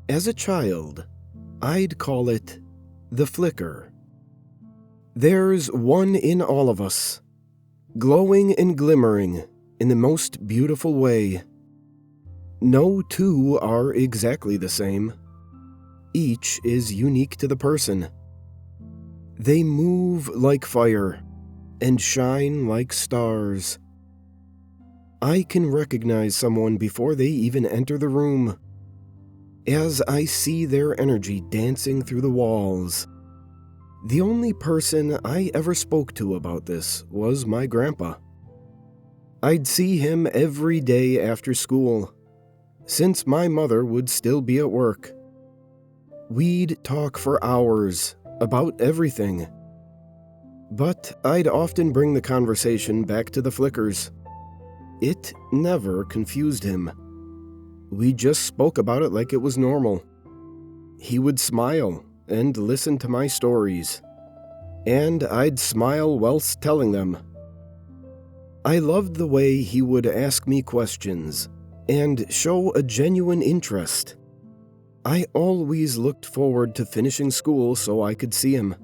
As a child, I'd call it the flicker. There's one in all of us, glowing and glimmering in the most beautiful way. No two are exactly the same. Each is unique to the person. They move like fire and shine like stars. I can recognize someone before they even enter the room, as I see their energy dancing through the walls. The only person I ever spoke to about this was my grandpa. I'd see him every day after school, since my mother would still be at work. We'd talk for hours about everything, but I'd often bring the conversation back to the flickers. It never confused him. We just spoke about it like it was normal. He would smile and listen to my stories, and I'd smile whilst telling them. I loved the way he would ask me questions and show a genuine interest. I always looked forward to finishing school so I could see him.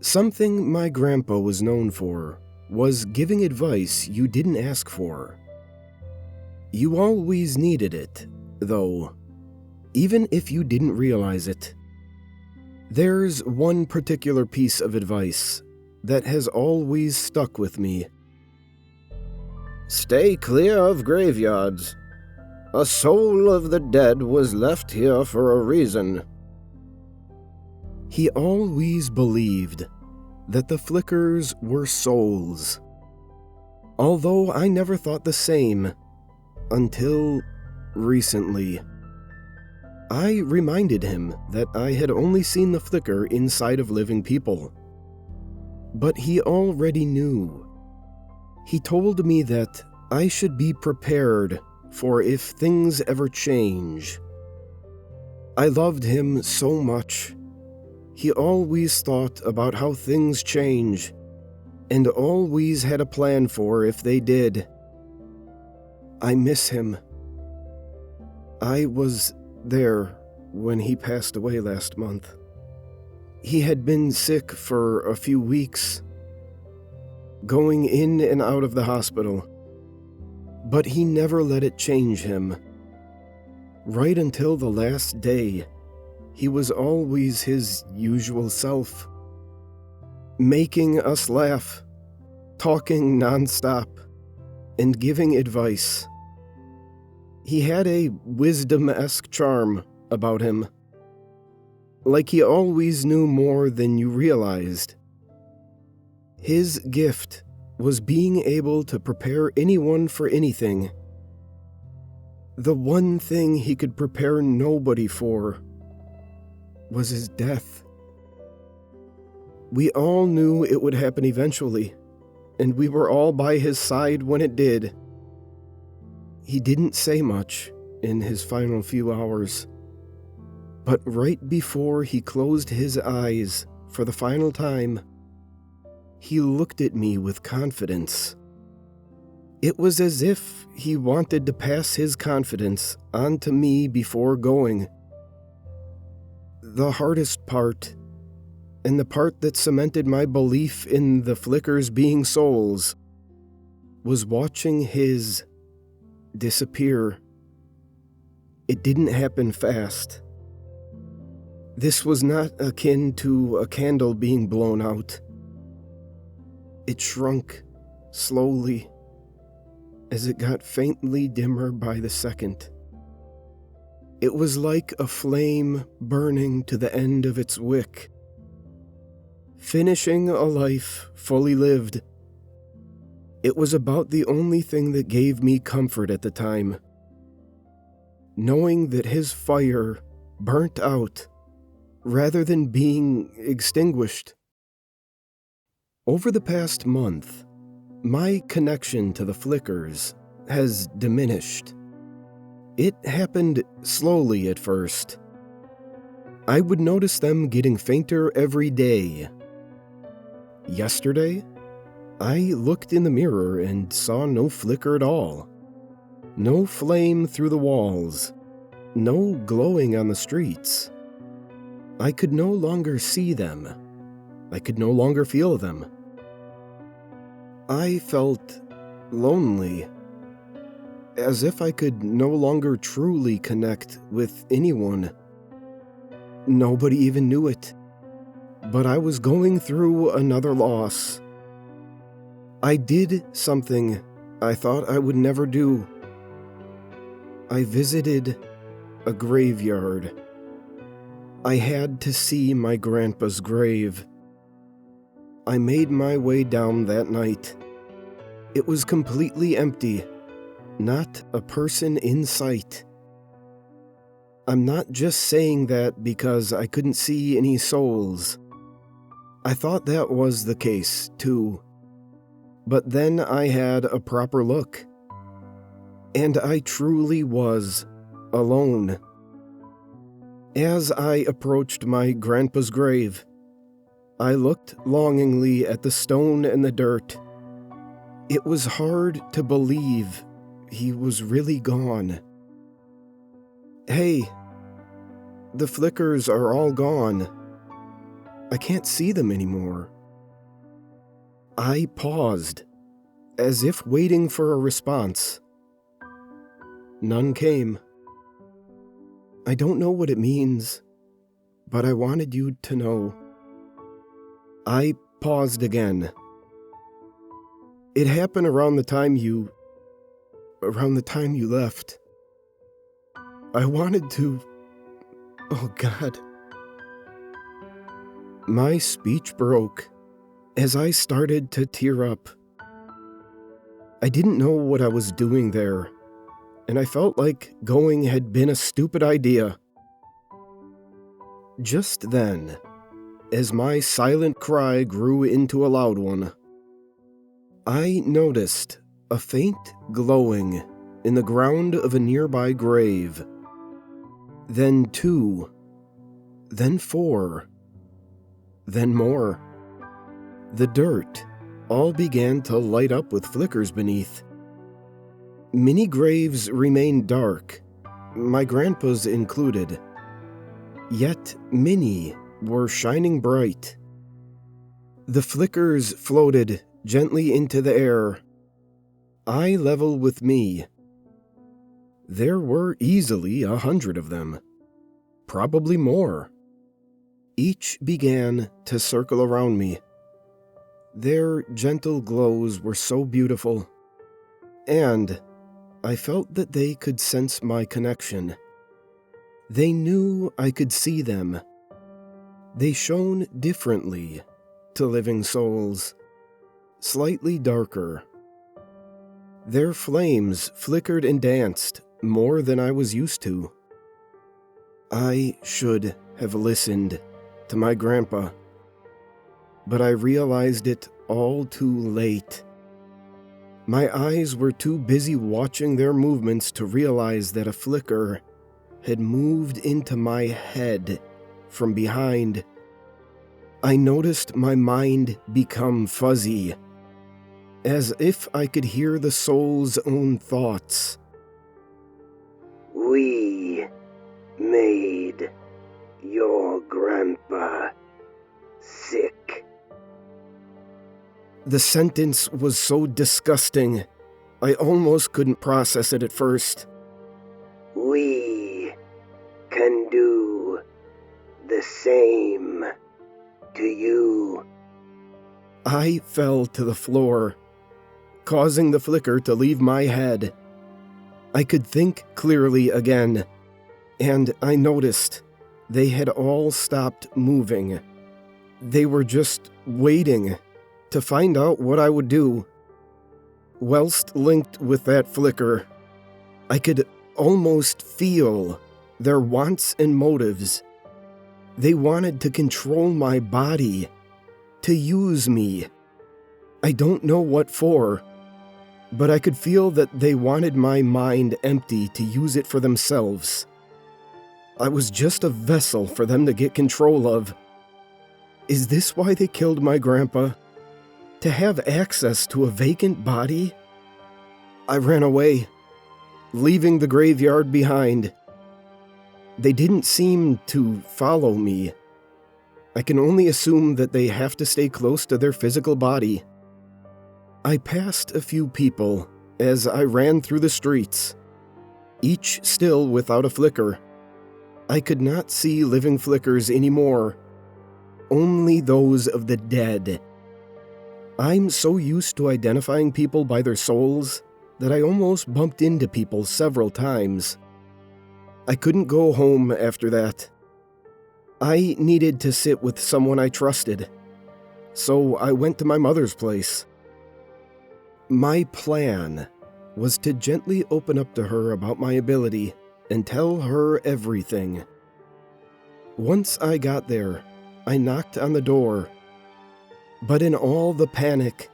Something my grandpa was known for was giving advice you didn't ask for. You always needed it, though, even if you didn't realize it. There's one particular piece of advice that has always stuck with me. Stay clear of graveyards. A soul of the dead was left here for a reason. He always believed that the flickers were souls, although I never thought the same until recently. I reminded him that I had only seen the flicker inside of living people, but he already knew. He told me that I should be prepared for if things ever change. I loved him so much. He always thought about how things change, and always had a plan for if they did. I miss him. I was there when he passed away last month. He had been sick for a few weeks, going in and out of the hospital, but he never let it change him. Right until the last day, he was always his usual self, making us laugh, talking nonstop, and giving advice. He had a wisdom-esque charm about him, like he always knew more than you realized. His gift was being able to prepare anyone for anything. The one thing he could prepare nobody for was his death. We all knew it would happen eventually, and we were all by his side when it did. He didn't say much in his final few hours, but right before he closed his eyes for the final time, he looked at me with confidence. It was as if he wanted to pass his confidence on to me before going. The hardest part, and the part that cemented my belief in the flickers being souls, was watching his disappear. It didn't happen fast. This was not akin to a candle being blown out. It shrunk slowly as it got faintly dimmer by the second. It was like a flame burning to the end of its wick, finishing a life fully lived. It was about the only thing that gave me comfort at the time, knowing that his fire burnt out rather than being extinguished. Over the past month, my connection to the flickers has diminished. It happened slowly at first. I would notice them getting fainter every day. Yesterday, I looked in the mirror and saw no flicker at all. No flame through the walls. no glowing on the streets. I could no longer see them. I could no longer feel them. I felt lonely, as if I could no longer truly connect with anyone. Nobody even knew it, but I was going through another loss. I did something I thought I would never do. I visited a graveyard. I had to see my grandpa's grave. I made my way down that night. It was completely empty, not a person in sight. I'm not just saying that because I couldn't see any souls. I thought that was the case, too. But then I had a proper look. And I truly was alone. As I approached my grandpa's grave, I looked longingly at the stone and the dirt. It was hard to believe he was really gone. Hey, the flickers are all gone. I can't see them anymore. I paused, as if waiting for a response. None came. I don't know what it means, but I wanted you to know. I paused again. It happened around the time you left. I wanted to... Oh, God. My speech broke as I started to tear up. I didn't know what I was doing there, and I felt like going had been a stupid idea. Just then, as my silent cry grew into a loud one, I noticed a faint glowing in the ground of a nearby grave. Then 2, then 4, then more. The dirt all began to light up with flickers beneath. Many graves remained dark, my grandpa's included. Yet many were shining bright. The flickers floated gently into the air, eye level with me. There were easily 100 of them, probably more. Each began to circle around me. Their gentle glows were so beautiful, and I felt that they could sense my connection. They knew I could see them. They shone differently to living souls, slightly darker. Their flames flickered and danced more than I was used to. I should have listened to my grandpa, but I realized it all too late. My eyes were too busy watching their movements to realize that a flicker had moved into my head from behind. I noticed my mind become fuzzy, as if I could hear the soul's own thoughts. We made your grandpa sick. The sentence was so disgusting, I almost couldn't process it at first. We can do the same to you. I fell to the floor, causing the flicker to leave my head. I could think clearly again, and I noticed they had all stopped moving. They were just waiting to find out what I would do. Whilst linked with that flicker, I could almost feel their wants and motives. They wanted to control my body, to use me. I don't know what for, but I could feel that they wanted my mind empty to use it for themselves. I was just a vessel for them to get control of. Is this why they killed my grandpa? To have access to a vacant body? I ran away, leaving the graveyard behind. They didn't seem to follow me. I can only assume that they have to stay close to their physical body. I passed a few people as I ran through the streets, each still without a flicker. I could not see living flickers anymore, only those of the dead. I'm so used to identifying people by their souls that I almost bumped into people several times. I couldn't go home after that. I needed to sit with someone I trusted, so I went to my mother's place. My plan was to gently open up to her about my ability and tell her everything. Once I got there, I knocked on the door, but in all the panic,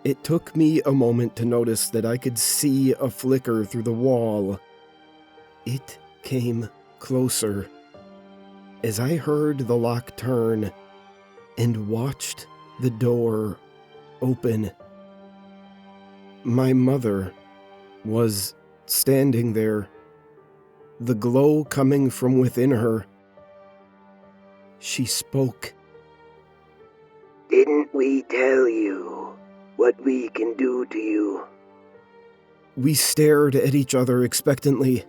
it took me a moment to notice that I could see a flicker through the wall. It came closer as I heard the lock turn and watched the door open. My mother was standing there, the glow coming from within her. She spoke. Didn't we tell you what we can do to you? We stared at each other expectantly.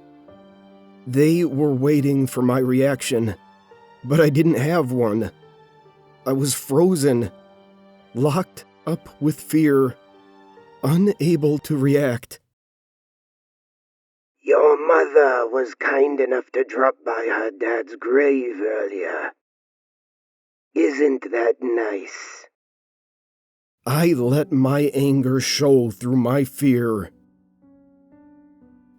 They were waiting for my reaction, but I didn't have one. I was frozen, locked up with fear, unable to react. Your mother was kind enough to drop by her dad's grave earlier. Isn't that nice? I let my anger show through my fear.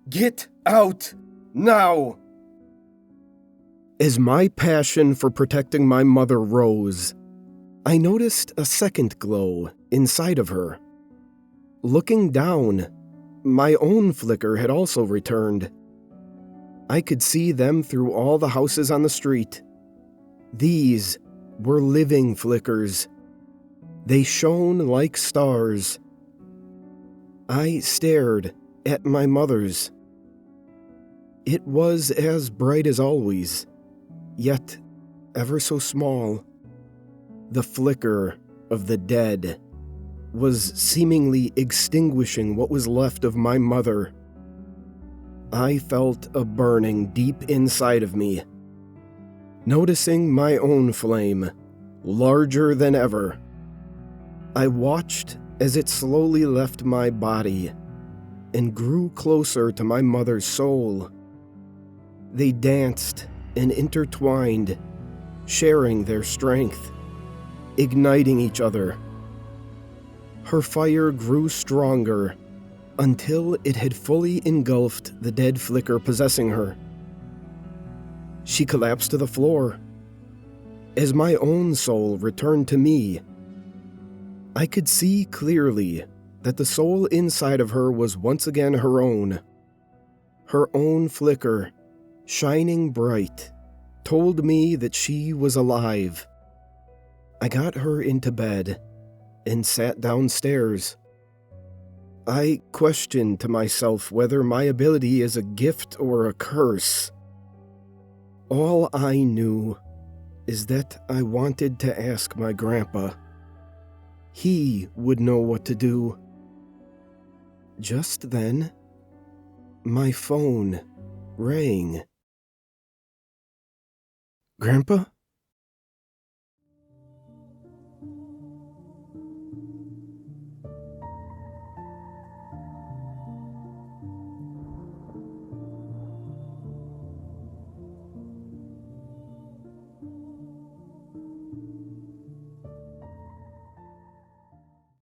Get out, now! As my passion for protecting my mother rose, I noticed a second glow inside of her. Looking down, my own flicker had also returned. I could see them through all the houses on the street. These were living flickers. They shone like stars. I stared at my mother's. It was as bright as always, yet ever so small. The flicker of the dead was seemingly extinguishing what was left of my mother. I felt a burning deep inside of me. Noticing my own flame, larger than ever, I watched as it slowly left my body and grew closer to my mother's soul. They danced and intertwined, sharing their strength, igniting each other. Her fire grew stronger until it had fully engulfed the dead flicker possessing her. She collapsed to the floor. As my own soul returned to me, I could see clearly that the soul inside of her was once again her own. Her own flicker, shining bright, told me that she was alive. I got her into bed and sat downstairs. I questioned to myself whether my ability is a gift or a curse. All I knew is that I wanted to ask my grandpa. He would know what to do. Just then, my phone rang. Grandpa?